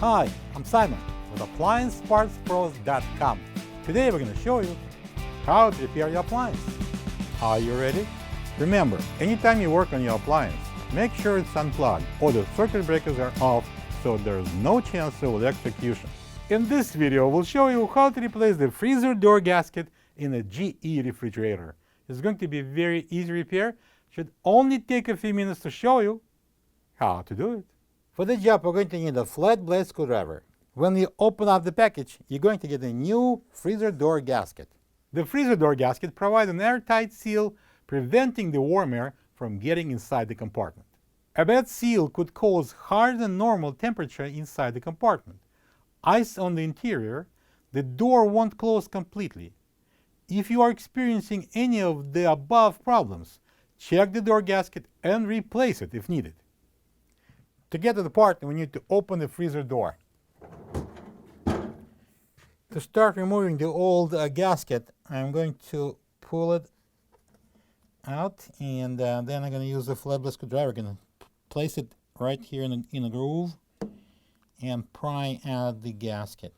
Hi, I'm Simon with AppliancePartsPros.com. Today we're going to show you how to repair your appliance. Are you ready? Remember, anytime you work on your appliance, make sure it's unplugged or the circuit breakers are off so there's no chance of electrocution. In this video, we'll show you how to replace the freezer door gasket in a GE refrigerator. It's going to be very easy repair. Should only take a few minutes to show you how to do it. For this job, we're going to need a flat blade screwdriver. When you open up the package, you're going to get a new freezer door gasket. The freezer door gasket provides an airtight seal, preventing the warm air from getting inside the compartment. A bad seal could cause higher than normal temperature inside the compartment. Ice on the interior, the door won't close completely. If you are experiencing any of the above problems, check the door gasket and replace it if needed. To get to the part, we need to open the freezer door. To start removing the old gasket, I'm going to pull it out, and then I'm going to use the flat blade screwdriver. I'm going to place it right here in a groove and pry out the gasket.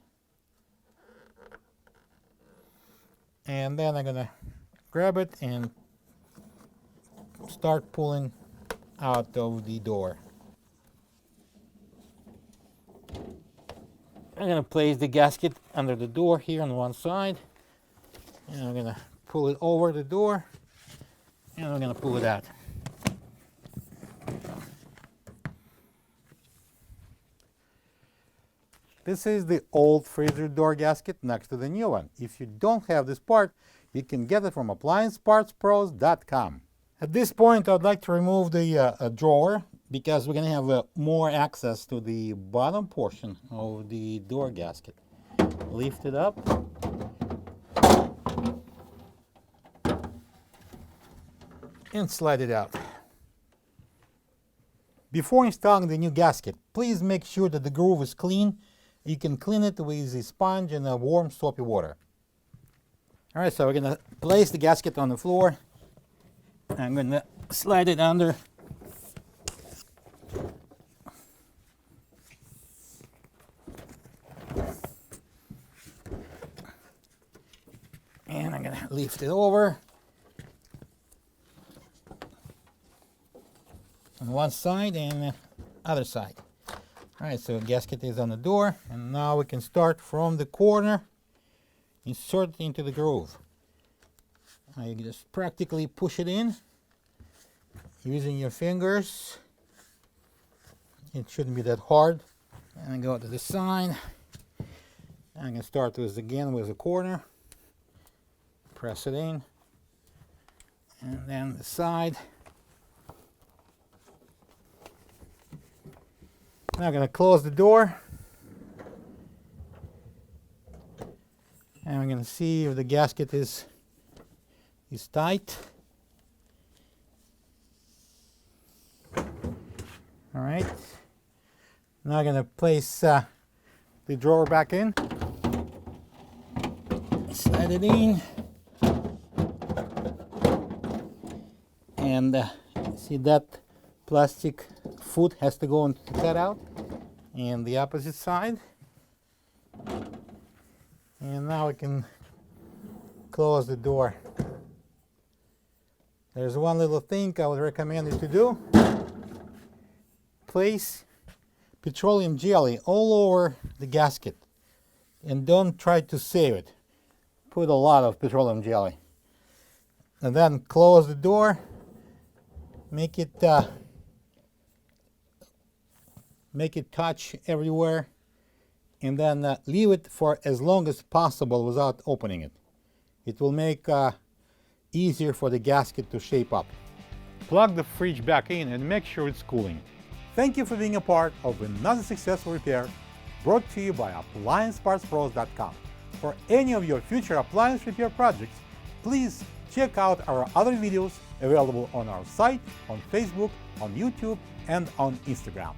And then I'm going to grab it and start pulling out of the door. I'm going to place the gasket under the door here on one side, and I'm going to pull it over the door, and I'm going to pull it out. This is the old freezer door gasket next to the new one. If you don't have this part, you can get it from AppliancePartsPros.com. At this point, I'd like to remove the drawer, because we're going to have more access to the bottom portion of the door gasket. Lift it up. And slide it out. Before installing the new gasket, please make sure that the groove is clean. You can clean it with a sponge and a warm soapy water. Alright, so we're going to place the gasket on the floor. I'm going to slide it under. And I'm going to lift it over on one side and the other side. Alright, so the gasket is on the door, and now we can start from the corner, insert it into the groove. You just practically push it in using your fingers. It shouldn't be that hard. And go to the side. I'm going to start with again with the corner. Press it in, and then the side. Now I'm going to close the door, and I'm going to see if the gasket is tight. All right. Now I'm going to place the drawer back in. Slide it in. And see that plastic foot has to go into the cutout, and the opposite side. And now we can close the door. There's one little thing I would recommend you to do. Place petroleum jelly all over the gasket, and don't try to save it. Put a lot of petroleum jelly. And then close the door. Make it touch everywhere, and then leave it for as long as possible without opening it. It will make easier for the gasket to shape up. Plug the fridge back in and make sure it's cooling. Thank you for being a part of another successful repair brought to you by AppliancePartsPros.com. For any of your future appliance repair projects, please check out our other videos available on our site, on Facebook, on YouTube, and on Instagram.